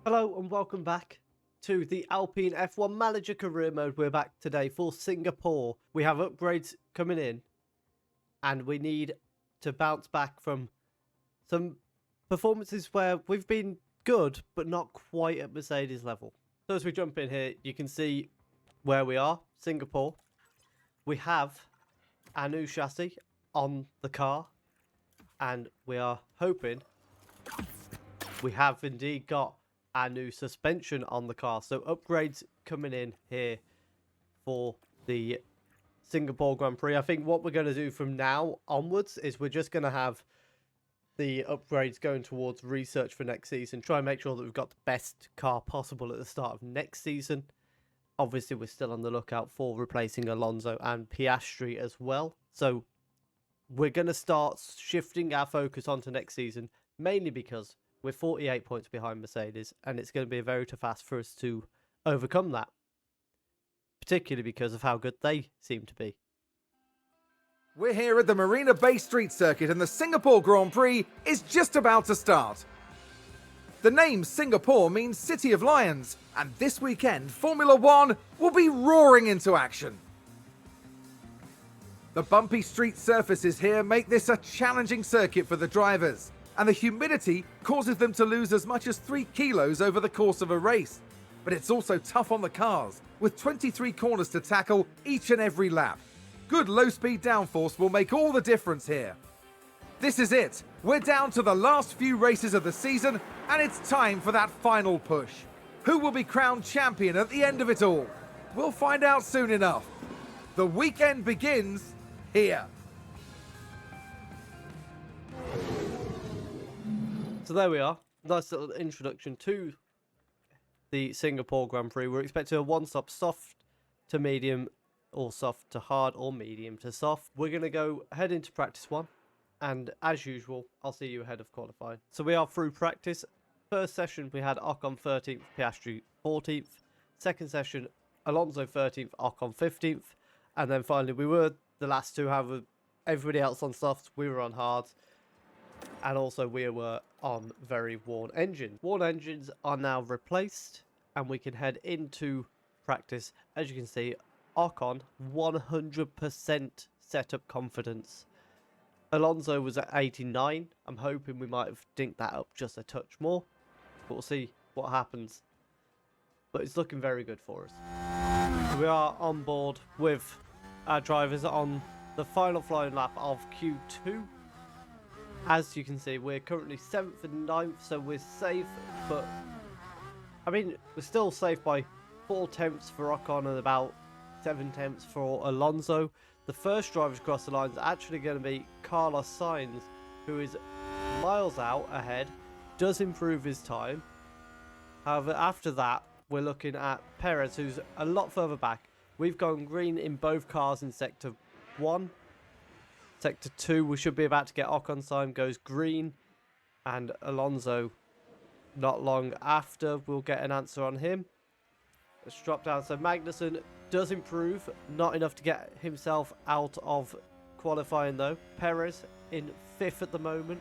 Hello and welcome back to the Alpine F1 Manager Career Mode. We're back today for Singapore. We have upgrades coming in and we need to bounce back from some performances where we've been good but not quite at Mercedes level. So as we jump in here, you can see where we are, Singapore. We have our new chassis on the car and we are hoping we have indeed got our new suspension on the car. So upgrades coming in here for the Singapore Grand Prix. I think what we're going to do from now onwards is we're just going to have the upgrades going towards research for next season. Try and make sure that we've got the best car possible at the start of next season. Obviously, we're still on the lookout for replacing Alonso and Piastri as well. So we're going to start shifting our focus onto next season, mainly because we're 48 points behind Mercedes, and it's going to be a very tough ask for us to overcome that, particularly because of how good they seem to be. We're here at the Marina Bay Street Circuit and the Singapore Grand Prix is just about to start. The name Singapore means City of Lions, and this weekend Formula One will be roaring into action. The bumpy street surfaces here make this a challenging circuit for the drivers, and the humidity causes them to lose as much as 3 kilos over the course of a race. But it's also tough on the cars, with 23 corners to tackle each and every lap. Good low-speed downforce will make all the difference here. This is it. We're down to the last few races of the season, and it's time for that final push. Who will be crowned champion at the end of it all? We'll find out soon enough. The weekend begins here. So there we are. Nice little introduction to the Singapore Grand Prix. We're expecting a one-stop soft to medium, or soft to hard, or medium to soft. We're going to go head into practice one. And as usual, I'll see you ahead of qualifying. So we are through practice. First session, we had Ocon 13th, Piastri 14th. Second session, Alonso 13th, Ocon 15th. And then finally, we were the last two. However, everybody else on softs, we were on hards. And also we were on very worn engines. Worn engines are now replaced and we can head into practice. As you can see, Ocon 100% setup confidence. Alonso was at 89. I'm hoping we might have dinked that up just a touch more. But we'll see what happens. But it's looking very good for us. We are on board with our drivers on the final flying lap of Q2. As you can see, we're currently 7th and 9th, so we're safe, but I mean, we're still safe by 4 tenths for Ocon and about 7 tenths for Alonso. The first driver to cross the line is actually going to be Carlos Sainz, who is miles out ahead, does improve his time. However, after that, we're looking at Perez, who's a lot further back. We've gone green in both cars in Sector 1. Sector 2, we should be about to get Ocon's time, goes green, and Alonso, not long after, we'll get an answer on him. Let's drop down. So Magnussen does improve, not enough to get himself out of qualifying though. Perez in 5th at the moment,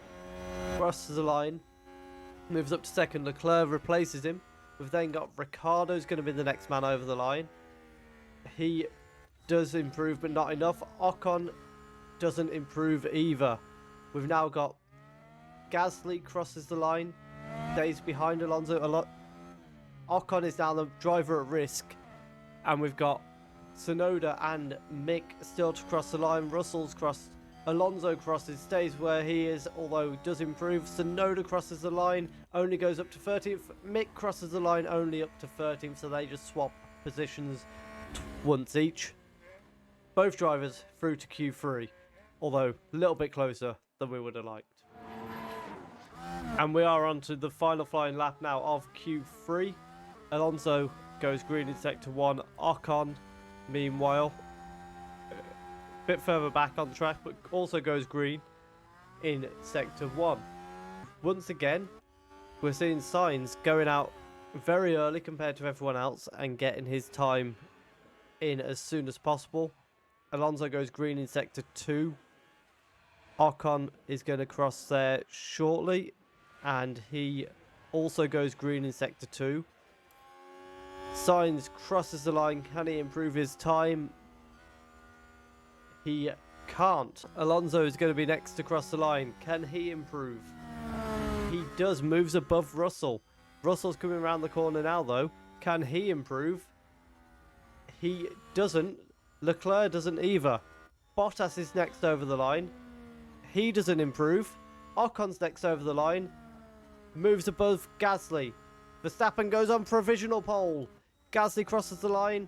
crosses the line, moves up to 2nd. Leclerc replaces him. We've then got Ricciardo's going to be the next man over the line. He does improve, but not enough. Ocon doesn't improve either. We've now got Gasly crosses the line, stays behind Alonso a lot. Ocon is now the driver at risk, and we've got Tsunoda and Mick still to cross the line. Russell's crossed. Alonso crosses, stays where he is, although does improve. Tsunoda crosses the line, only goes up to 13th. Mick crosses the line, only up to 13th, so they just swap positions once each. Both drivers through to Q3. Although a little bit closer than we would have liked. And we are on to the final flying lap now of Q3. Alonso goes green in Sector 1. Ocon, meanwhile, a bit further back on the track, but also goes green in Sector 1. Once again, we're seeing Sainz going out very early compared to everyone else and getting his time in as soon as possible. Alonso goes green in Sector 2. Ocon is going to cross there shortly, and he also goes green in sector 2. Sainz crosses the line. Can he improve his time? He can't. Alonso is going to be next to cross the line. Can he improve? He does. Moves above Russell. Russell's coming around the corner now, though. Can he improve? He doesn't. Leclerc doesn't either. Bottas is next over the line. He doesn't improve. Ocon's next over the line. Moves above Gasly. Verstappen goes on provisional pole. Gasly crosses the line.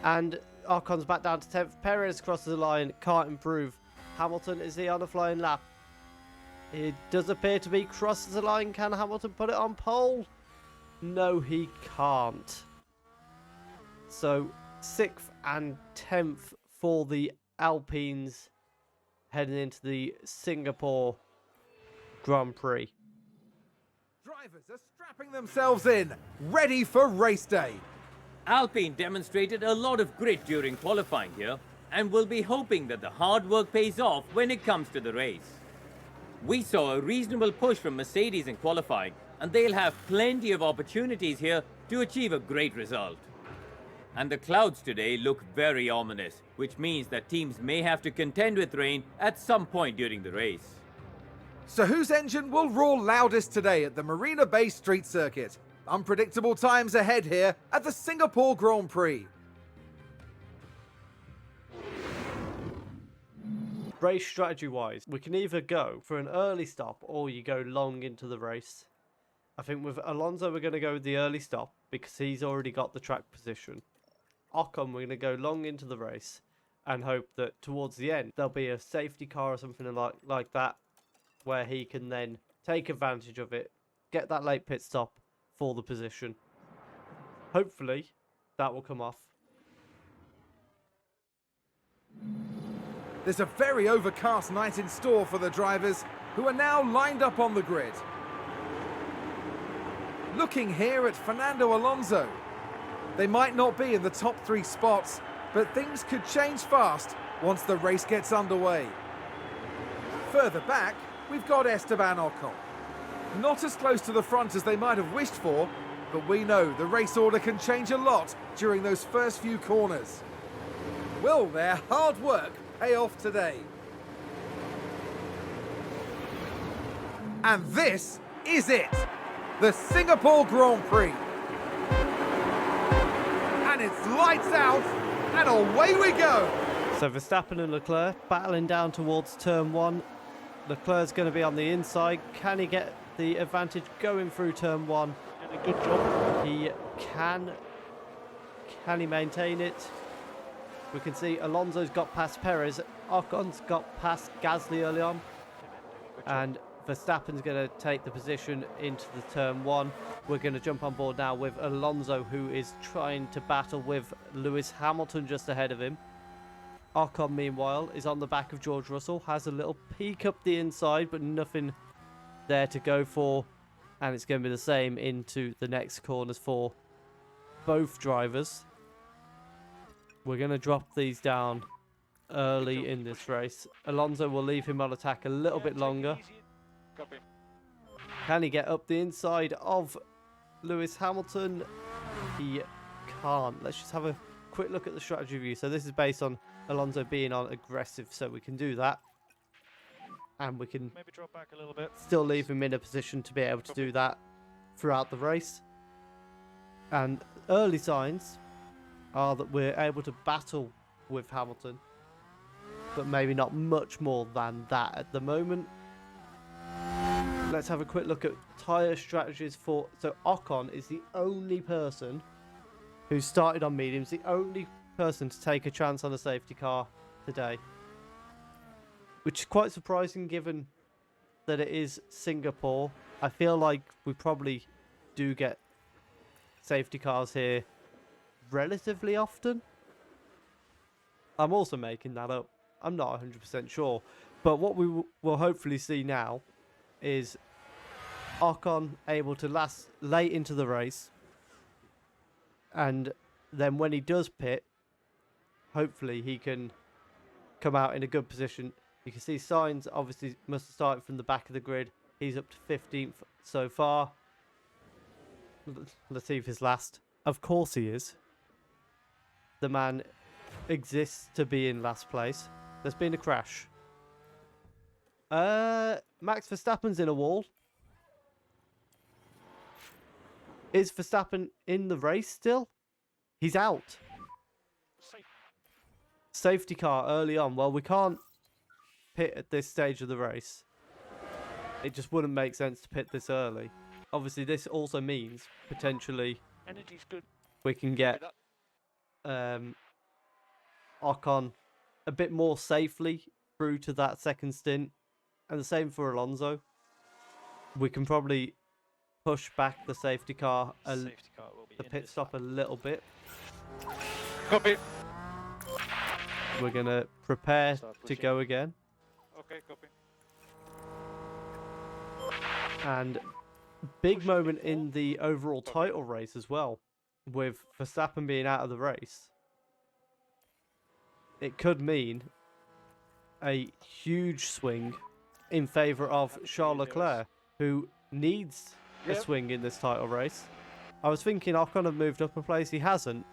And Ocon's back down to 10th. Perez crosses the line. Can't improve. Hamilton, is he on a flying lap? It does appear to be. Crosses the line. Can Hamilton put it on pole? No, he can't. So 6th and 10th for the Alpines heading into the Singapore Grand Prix. Drivers are strapping themselves in, ready for race day. Alpine demonstrated a lot of grit during qualifying here and will be hoping that the hard work pays off when it comes to the race. We saw a reasonable push from Mercedes in qualifying, and they'll have plenty of opportunities here to achieve a great result. And the clouds today look very ominous, which means that teams may have to contend with rain at some point during the race. So whose engine will roar loudest today at the Marina Bay Street Circuit? Unpredictable times ahead here at the Singapore Grand Prix. Race strategy wise, we can either go for an early stop or you go long into the race. I think with Alonso we're going to go with the early stop because he's already got the track position. Ocon we're going to go long into the race and hope that towards the end there'll be a safety car or something like that where he can then take advantage of it, get that late pit stop for the position. Hopefully that will come off. There's a very overcast night in store for the drivers who are now lined up on the grid. Looking here at Fernando Alonso. They might not be in the top 3 spots, but things could change fast once the race gets underway. Further back, we've got Esteban Ocon. Not as close to the front as they might have wished for, but we know the race order can change a lot during those first few corners. Will their hard work pay off today? And this is it, the Singapore Grand Prix. And it's lights out, and away we go. So Verstappen and Leclerc battling down towards turn 1. Leclerc's going to be on the inside. Can he get the advantage going through turn 1? Did a good job. He can. Can he maintain it? We can see Alonso's got past Perez. Ocon's got past Gasly early on. And Verstappen's going to take the position into the turn 1. We're going to jump on board now with Alonso, who is trying to battle with Lewis Hamilton just ahead of him. Ocon, meanwhile, is on the back of George Russell. Has a little peek up the inside, but nothing there to go for. And it's going to be the same into the next corners for both drivers. We're going to drop these down early in this race. Alonso will leave him on attack a little bit longer. Can he get up the inside of Lewis Hamilton? He can't. Let's just have a quick look at the strategy view. So this is based on Alonso being on aggressive, so we can do that. And we can Maybe drop back a little bit. still leave him in a position to be able to do that throughout the race. And early signs are that we're able to battle with Hamilton, but maybe not much more than that at the moment. Let's have a quick look at tyre strategies for... So Ocon is the only person who started on mediums, the only person to take a chance on a safety car today. Which is quite surprising given that it is Singapore. I feel like we probably do get safety cars here relatively often. I'm also making that up. I'm not 100% sure. But what we will hopefully see now is Ocon able to last late into the race. And then when he does pit, hopefully he can come out in a good position. You can see Sainz obviously must have started from the back of the grid. He's up to 15th so far. Latifi's last. Of course he is. The man exists to be in last place. There's been a crash. Max Verstappen's in a wall. Is Verstappen in the race still? He's out. Safety car early on. Well, we can't pit at this stage of the race. It just wouldn't make sense to pit this early. Obviously, this also means potentially Energy's good. we can get Ocon a bit more safely through to that second stint. And the same for Alonso. We can probably push back the safety car, Safety car will be the in pit this stop a little bit. Copy. We're going to prepare Start to pushing. go again. Okay, copy. And big Pushing moment before. in the overall title race as well, with Verstappen being out of the race. It could mean a huge swing in favour of Charles Leclerc, who needs a Yep. swing in this title race. I was thinking Ocon had moved up a place. He hasn't.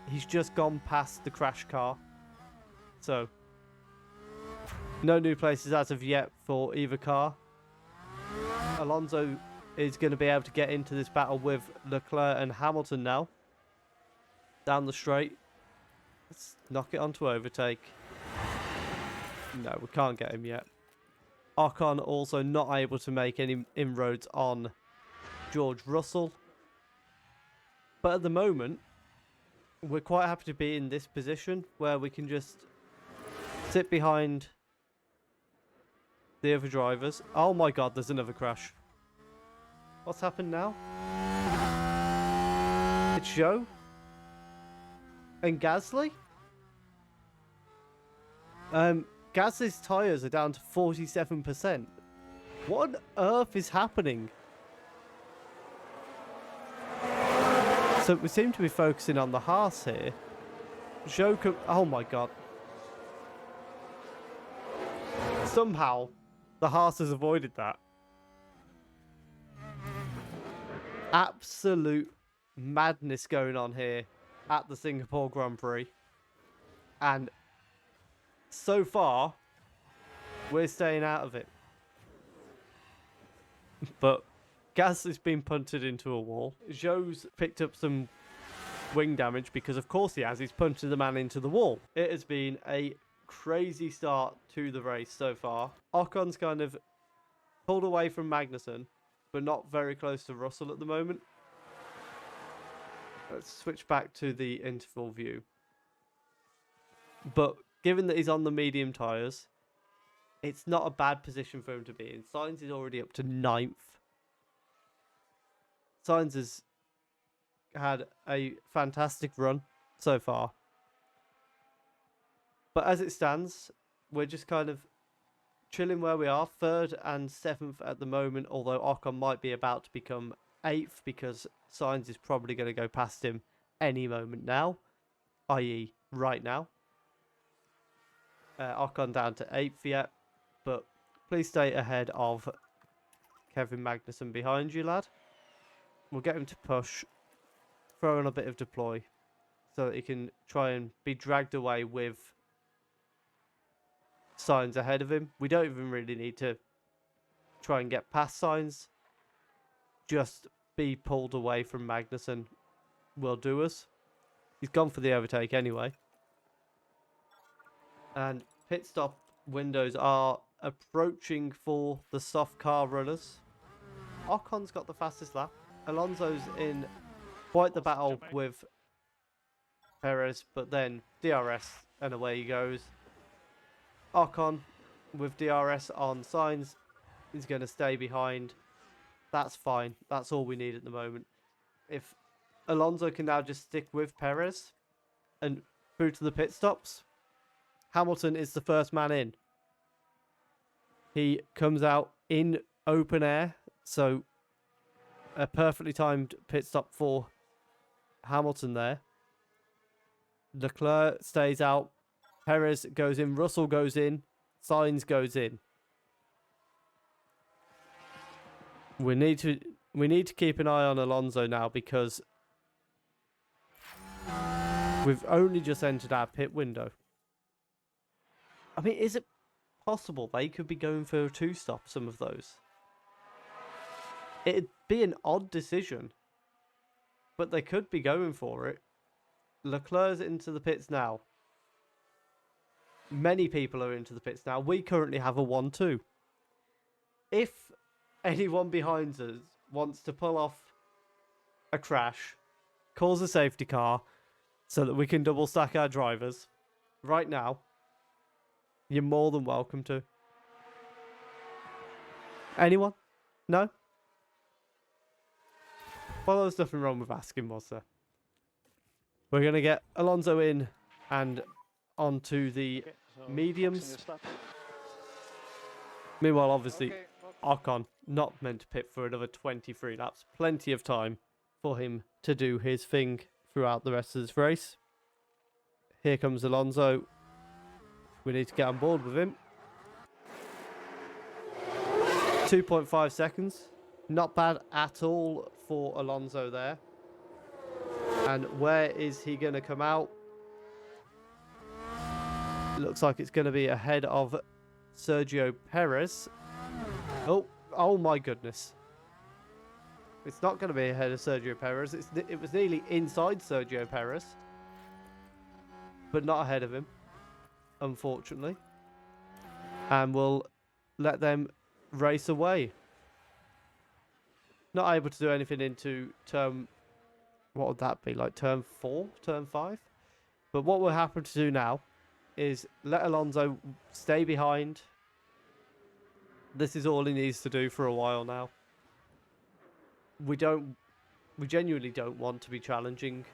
He's just gone past the crash car. So, no new places as of yet for either car. Alonso is going to be able to get into this battle with Leclerc and Hamilton now. Down the straight. Let's knock it onto overtake. No, we can't get him yet. Ocon also not able to make any inroads on George Russell. But at the moment, we're quite happy to be in this position where we can just sit behind the other drivers. Oh my god, there's another crash. What's happened now? It's Zhou and Gasly. Gasly's tyres are down to 47%. What on earth is happening? So we seem to be focusing on the Haas here. Zhou, oh my god. Somehow, the Haas has avoided that. Absolute madness going on here at the Singapore Grand Prix. And so far, we're staying out of it. But Gasly's been punted into a wall. Zhou's picked up some wing damage because of course he has. He's punted the man into the wall. It has been a crazy start to the race so far. Ocon's kind of pulled away from Magnussen, but not very close to Russell at the moment. Let's switch back to the interval view. But given that he's on the medium tyres, it's not a bad position for him to be in. Sainz is already up to 9th. Sainz has had a fantastic run so far. But as it stands, we're just kind of chilling where we are. 3rd and 7th at the moment, although Ocon might be about to become 8th because Sainz is probably going to go past him any moment now, i.e. right now. Ocon down to 8th yet, but please stay ahead of Kevin Magnussen behind you, lad. We'll get him to push, throw in a bit of deploy, so that he can try and be dragged away with Sainz ahead of him. We don't even really need to try and get past Sainz. Just be pulled away from Magnussen will do us. He's gone for the overtake anyway. And pit stop windows are approaching for the soft car runners. Ocon's got the fastest lap. Alonso's in quite the battle with Perez, but then DRS and away he goes. Ocon with DRS on Sainz is going to stay behind. That's fine. That's all we need at the moment. If Alonso can now just stick with Perez and through to the pit stops, Hamilton is the first man in. He comes out in open air, so a perfectly timed pit stop for Hamilton there. Leclerc stays out. Perez goes in. Russell goes in. Sainz goes in. We need to keep an eye on Alonso now because we've only just entered our pit window. I mean, is it possible they could be going for a 2-stop, some of those? It'd be an odd decision, but they could be going for it. Leclerc's into the pits now. Many people are into the pits now. We currently have a 1-2. If anyone behind us wants to pull off a crash, cause a safety car, so that we can double stack our drivers, right now, you're more than welcome to. Anyone? No? Well, there was nothing wrong with asking, was there? We're going to get Alonso in and onto the mediums. Meanwhile, obviously, Ocon not meant to pit for another 23 laps. Plenty of time for him to do his thing throughout the rest of this race. Here comes Alonso. We need to get on board with him. 2.5 seconds. Not bad at all for Alonso there. And where is he going to come out? Looks like it's going to be ahead of Sergio Perez. Oh my goodness. It's not going to be ahead of Sergio Perez. It was nearly inside Sergio Perez. But not ahead of him, unfortunately. And we'll let them race away. Not able to do anything into turn... What would that be? Like turn 4? Turn 5? But what we're happy to do now is let Alonso stay behind. This is all he needs to do for a while now. We genuinely don't want to be challenging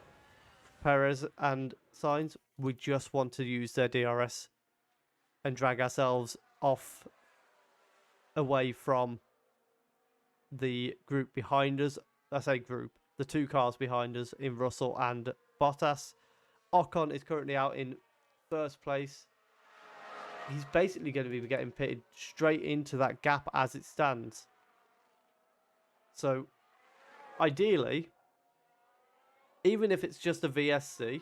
Perez and Sainz. We just want to use their DRS and drag ourselves off away from the group behind us. I say group, the 2 cars behind us in Russell and Bottas. Ocon is currently out in first place. He's basically going to be getting pitted straight into that gap as it stands. So, ideally, even if it's just a VSC,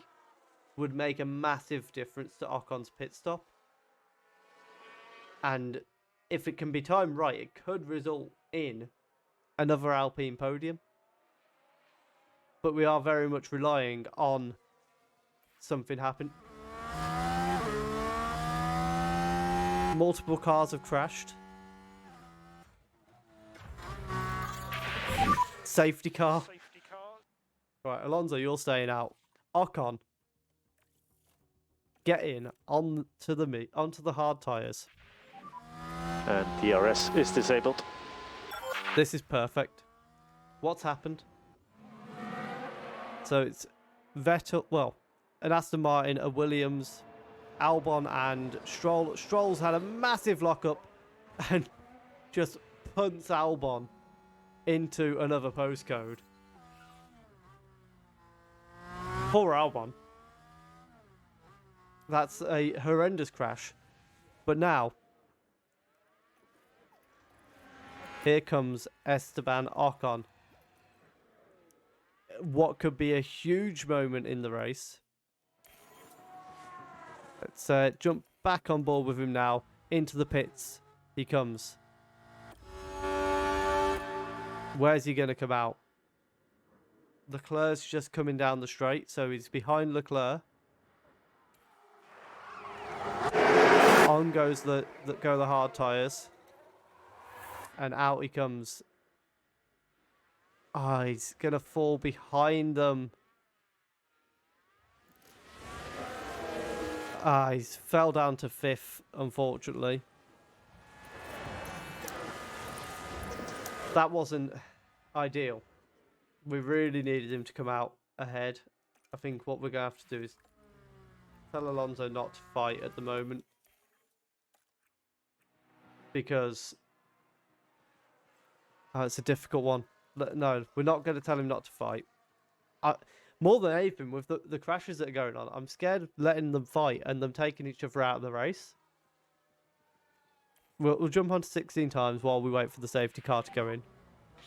would make a massive difference to Ocon's pit stop. And if it can be timed right, it could result in another Alpine podium. But we are very much relying on something happen. Multiple cars have crashed. Safety car. Safety cars. Right, Alonso, you're staying out. Ocon, get in onto the hard tyres. And DRS is disabled. This is perfect. What's happened? So it's Vettel, well, an Aston Martin, a Williams, Albon and Stroll. Stroll's had a massive lockup and just punts Albon into another postcode. Poor Albon. That's a horrendous crash. But now, here comes Esteban Ocon. What could be a huge moment in the race. Let's jump back on board with him now. Into the pits he comes. Where's he going to come out? Leclerc's just coming down the straight, so he's behind Leclerc. On goes the hard tyres. And out he comes. Oh, he's going to fall behind them. He's fell down to 5th, unfortunately. That wasn't ideal. We really needed him to come out ahead. I think what we're going to have to do is tell Alonso not to fight at the moment. Because it's a difficult one. No, we're not going to tell him not to fight. More than anything, with the crashes that are going on, I'm scared of letting them fight and them taking each other out of the race. We'll jump onto 16 times while we wait for the safety car to go in.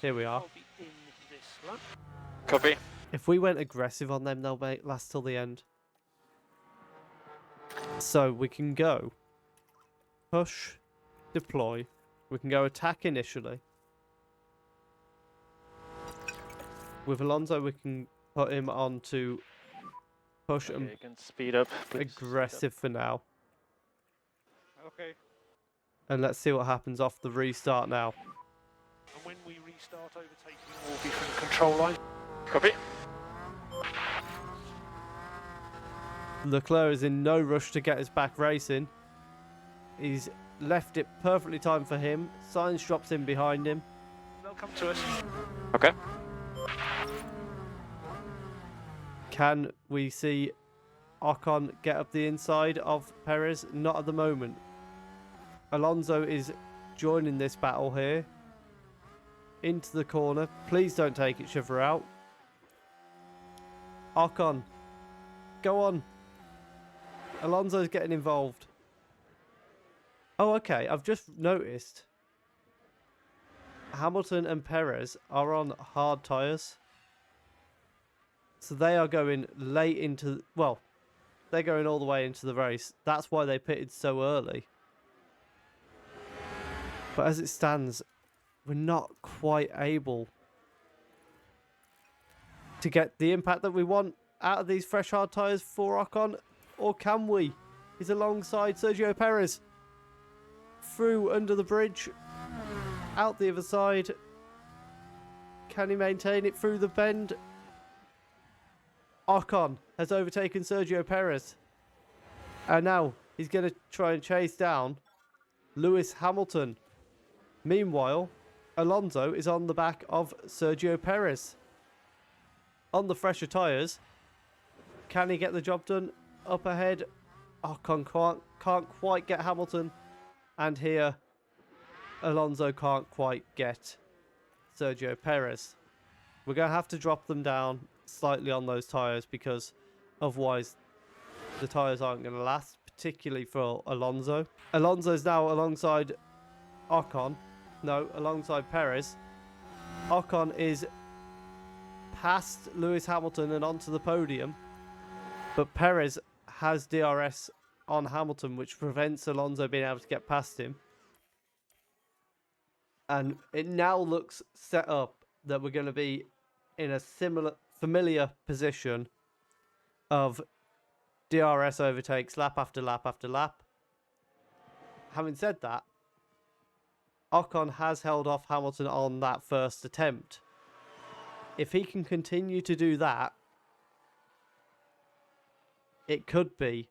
Here we are. I'll be in this lap. Copy. If we went aggressive on them, they'll last till the end. So we can go push, deploy. We can go attack initially. With Alonso, we can put him on to push Okay, and you can speed up. Please. Speed up. aggressive for now. Okay. And let's see what happens off the restart now. And when we restart, overtaking will be from the control line. Copy. Leclerc is in no rush to get us back racing. He's left it perfectly timed for him. Sainz drops in behind him. They'll come to us. Okay. Can we see Ocon get up the inside of Perez? Not at the moment. Alonso is joining this battle here. Into the corner. Please don't take each other out. Ocon. Go on. Alonso's getting involved. Oh, okay. I've just noticed Hamilton and Perez are on hard tyres. So they are going late into... Well, they're going all the way into the race. That's why they pitted so early. But as it stands, we're not quite able to get the impact that we want out of these fresh hard tyres for Ocon. Or can we? He's alongside Sergio Perez. Through under the bridge. Out the other side. Can he maintain it through the bend? Ocon has overtaken Sergio Perez. And now he's going to try and chase down Lewis Hamilton. Meanwhile, Alonso is on the back of Sergio Perez. On the fresher tyres. Can he get the job done? Up ahead. Ocon can't quite get Hamilton. And here, Alonso can't quite get Sergio Perez. We're going to have to drop them down slightly on those tyres because otherwise the tyres aren't going to last, particularly for Alonso. Alonso's now alongside Ocon. No, alongside Perez. Ocon is past Lewis Hamilton and onto the podium. But Perez has DRS on Hamilton, which prevents Alonso being able to get past him. And it now looks set up that we're going to be in a familiar position of DRS overtakes lap after lap after lap. Having said that, Ocon has held off Hamilton on that first attempt. If he can continue to do that, it could be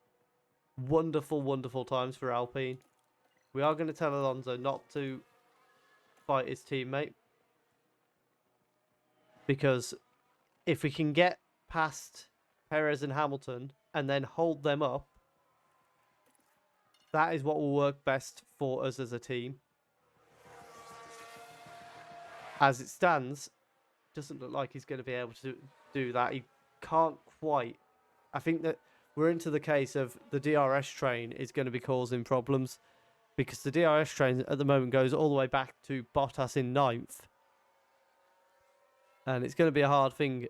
wonderful, wonderful times for Alpine. We are going to tell Alonso not to fight his teammate. Because if we can get past Perez and Hamilton and then hold them up, that is what will work best for us as a team. As it stands, doesn't look like he's going to be able to do that. He can't quite. I think that we're into the case of the DRS train is going to be causing problems because the DRS train at the moment goes all the way back to Bottas in 9th. And it's going to be a hard thing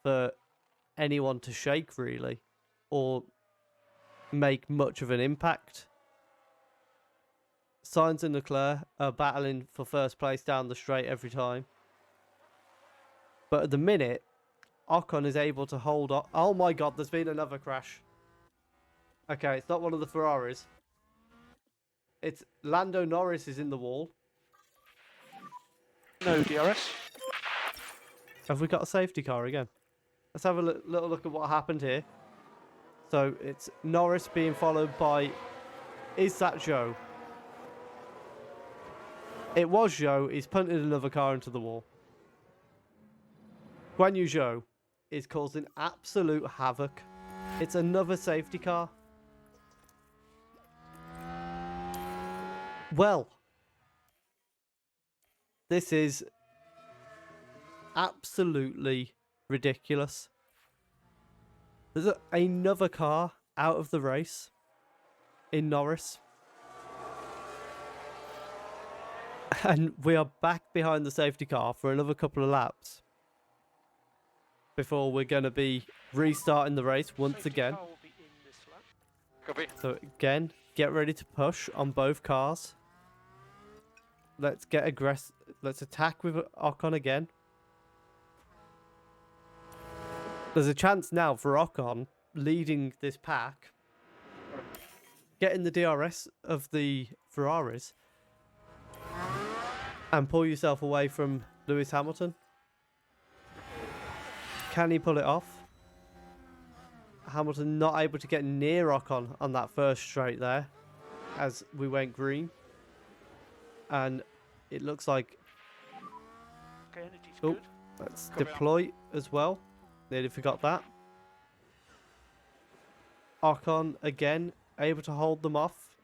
for anyone to shake, really, or make much of an impact. Sainz and Leclerc are battling for first place down the straight every time. But at the minute, Ocon is able to hold on. Oh my god, there's been another crash. Okay, it's not one of the Ferraris. It's Lando Norris is in the wall. No DRS. Have we got a safety car again? Let's have a little look at what happened here. So it's Norris being followed by... Is that Zhou? It was Zhou. He's punted another car into the wall. Guan Yu Zhou is causing absolute havoc. It's another safety car. Well, this is absolutely ridiculous. There's another car out of the race in Norris. And we are back behind the safety car for another couple of laps before we're going to be restarting the race once Safety again. car will be in this lap. Copy. So again, get ready to push on both cars. Let's get aggressive. Let's attack with Ocon again. There's a chance now for Ocon leading this pack, getting the DRS of the Ferraris, and pull yourself away from Lewis Hamilton. Can he pull it off? Hamilton not able to get near Ocon on that first straight there as we went green. And it looks like... Okay, energy's Oh, good. let's Copy. deploy as well. Nearly forgot that. Ocon again, able to hold them off.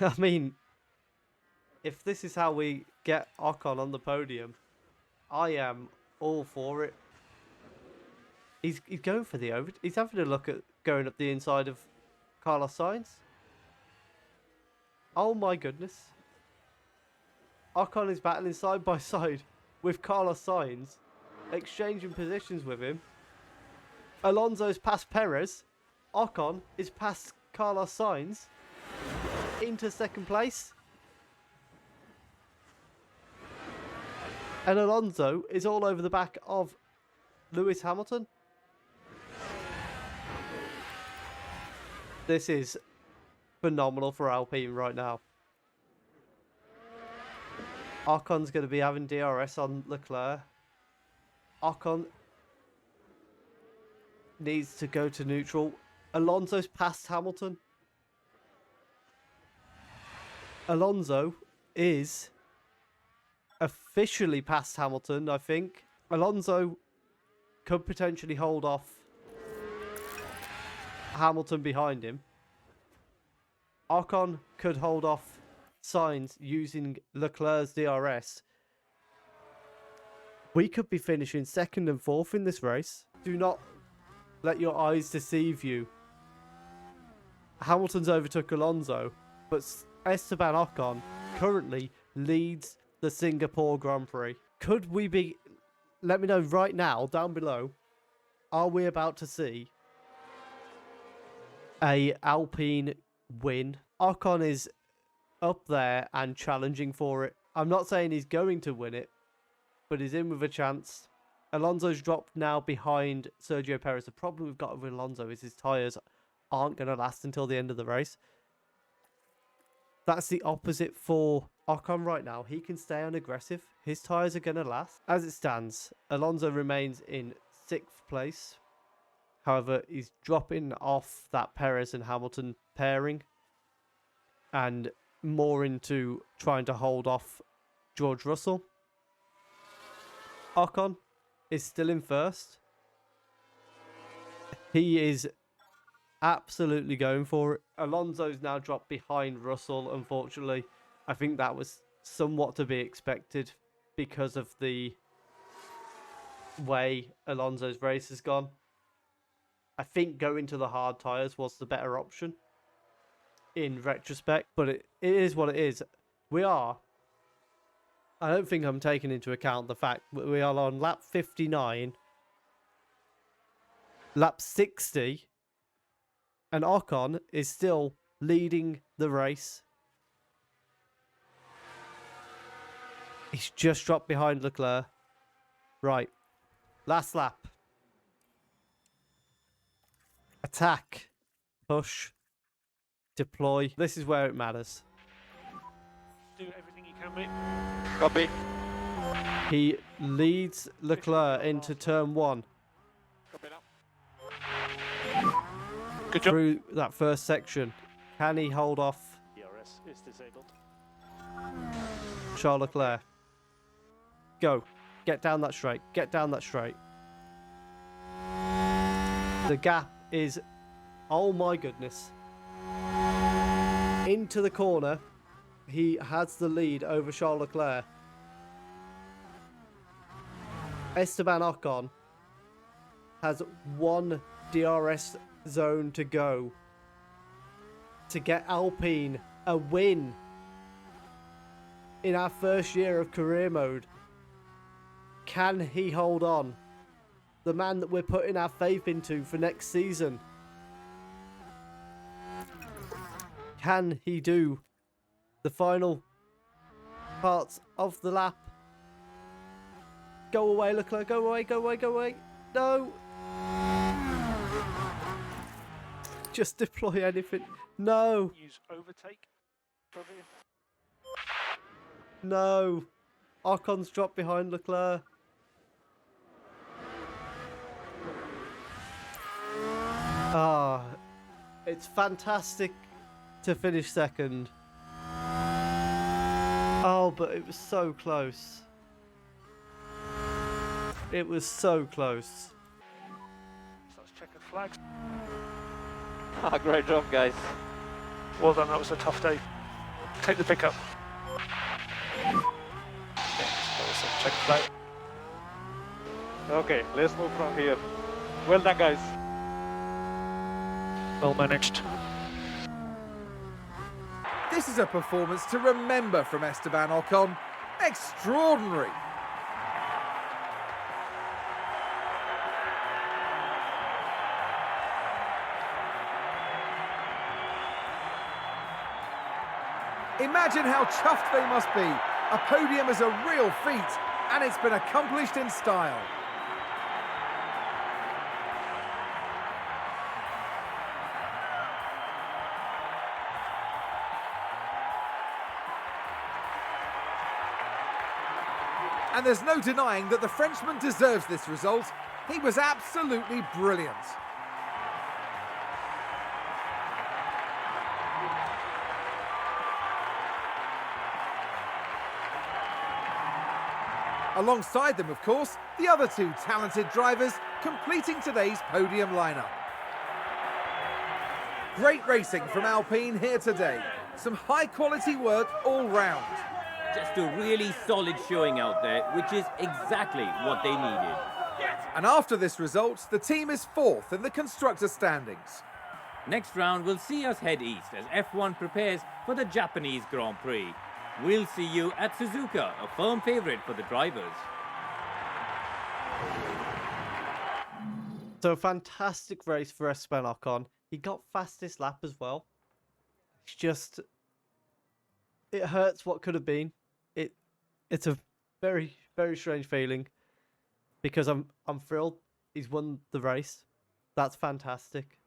I mean, if this is how we get Ocon on the podium, I am all for it. He's going for the over. He's having a look at going up the inside of Carlos Sainz. Oh my goodness. Ocon is battling side by side with Carlos Sainz, exchanging positions with him. Alonso's past Perez. Ocon is past Carlos Sainz into second place. And Alonso is all over the back of Lewis Hamilton. This is phenomenal for Alpine right now. Ocon's going to be having DRS on Leclerc. Ocon needs to go to neutral. Alonso's past Hamilton. Alonso is officially past Hamilton, I think. Alonso could potentially hold off Hamilton behind him. Ocon could hold off Sainz using Leclerc's DRS. We could be finishing second and fourth in this race. Do not let your eyes deceive you. Hamilton's overtook Alonso, but Esteban Ocon currently leads the Singapore Grand Prix. Could we be... Let me know right now, down below, are we about to see a Alpine win? Ocon is up there and challenging for it. I'm not saying he's going to win it, but he's in with a chance. Alonso's dropped now behind Sergio Perez. The problem we've got with Alonso is his tyres aren't going to last until the end of the race. That's the opposite for Ocon right now. He can stay on aggressive. His tyres are going to last. As it stands, Alonso remains in 6th place. However, he's dropping off that Perez and Hamilton pairing and more into trying to hold off George Russell. Ocon is still in 1st. He is absolutely going for it. Alonso's now dropped behind Russell, unfortunately. I think that was somewhat to be expected because of the way Alonso's race has gone. I think going to the hard tyres was the better option in retrospect, but it is what it is. I don't think I'm taking into account the fact that we are on lap 59, lap 60, and Ocon is still leading the race. He's just dropped behind Leclerc. Right. Last lap. Attack. Push. Deploy. This is where it matters. Do everything you can, mate. Copy. He leads Leclerc into turn 1 Copy now. Good job. through that first section. Can he hold off DRS is disabled. Charles Leclerc? Go. Get down that straight. Get down that straight. The gap is... Oh my goodness. Into the corner. He has the lead over Charles Leclerc. Esteban Ocon has 1 DRS zone to go to get Alpine a win in our first year of career mode. Can he hold on? The man that we're putting our faith into for next season. Can he do the final parts of the lap? Go away, Leclerc, go away, go away, go away. No. Just deploy anything. No. Use overtake. Brilliant. No. Ocon's dropped behind Leclerc. Ah, it's fantastic to finish second. Oh, but it was so close. It was so close. Starts checking flags. Ah, great job, guys. Well done, that was a tough day. Take the pickup. Check flag. Okay, let's move from here. Well done, guys. Well managed. This is a performance to remember from Esteban Ocon. Extraordinary. Imagine how chuffed they must be. A podium is a real feat, and it's been accomplished in style. And there's no denying that the Frenchman deserves this result. He was absolutely brilliant. Alongside them, of course, the other two talented drivers completing today's podium lineup. Great racing from Alpine here today. Some high-quality work all round. Just a really solid showing out there, which is exactly what they needed. And after this result, the team is fourth in the constructor standings. Next round will see us head east as F1 prepares for the Japanese Grand Prix. We'll see you at Suzuka, a firm favourite for the drivers. So fantastic race for Esteban Ocon. He got fastest lap as well. It's just, it hurts what could have been. It's a very, very strange feeling because I'm thrilled he's won the race. That's fantastic.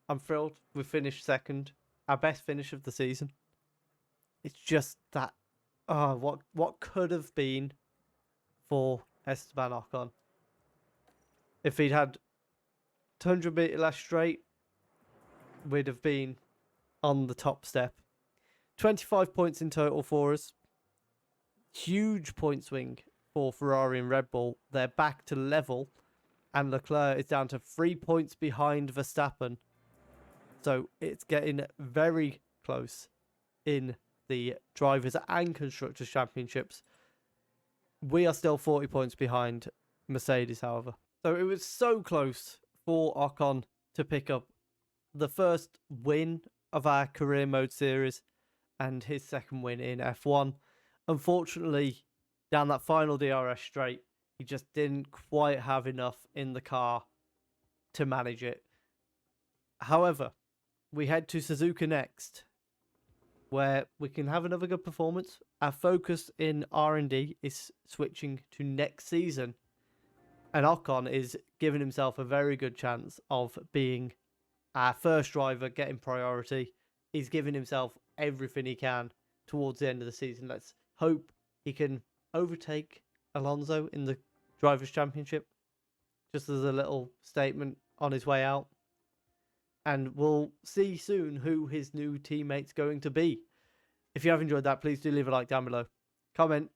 I'm thrilled we finished second, our best finish of the season. It's just that, what could have been for Esteban Ocon. If he'd had 200 metre last straight, we'd have been on the top step. 25 points in total for us. Huge point swing for Ferrari and Red Bull. They're back to level, and Leclerc is down to 3 points behind Verstappen. So it's getting very close in the Drivers' and Constructors' Championships. We are still 40 points behind Mercedes, however. So it was so close for Ocon to pick up the first win of our career mode series and his second win in F1. Unfortunately, down that final DRS straight, he just didn't quite have enough in the car to manage it. However, we head to Suzuka next, where we can have another good performance. Our focus in R&D is switching to next season, and Ocon is giving himself a very good chance of being our first driver, getting priority. He's giving himself everything he can towards the end of the season. Let's hope he can overtake Alonso in the Drivers' Championship, just as a little statement on his way out. And we'll see soon who his new teammate's going to be. If you have enjoyed that, please do leave a like down below. Comment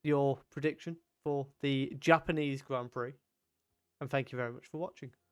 your prediction for the Japanese Grand Prix. And thank you very much for watching.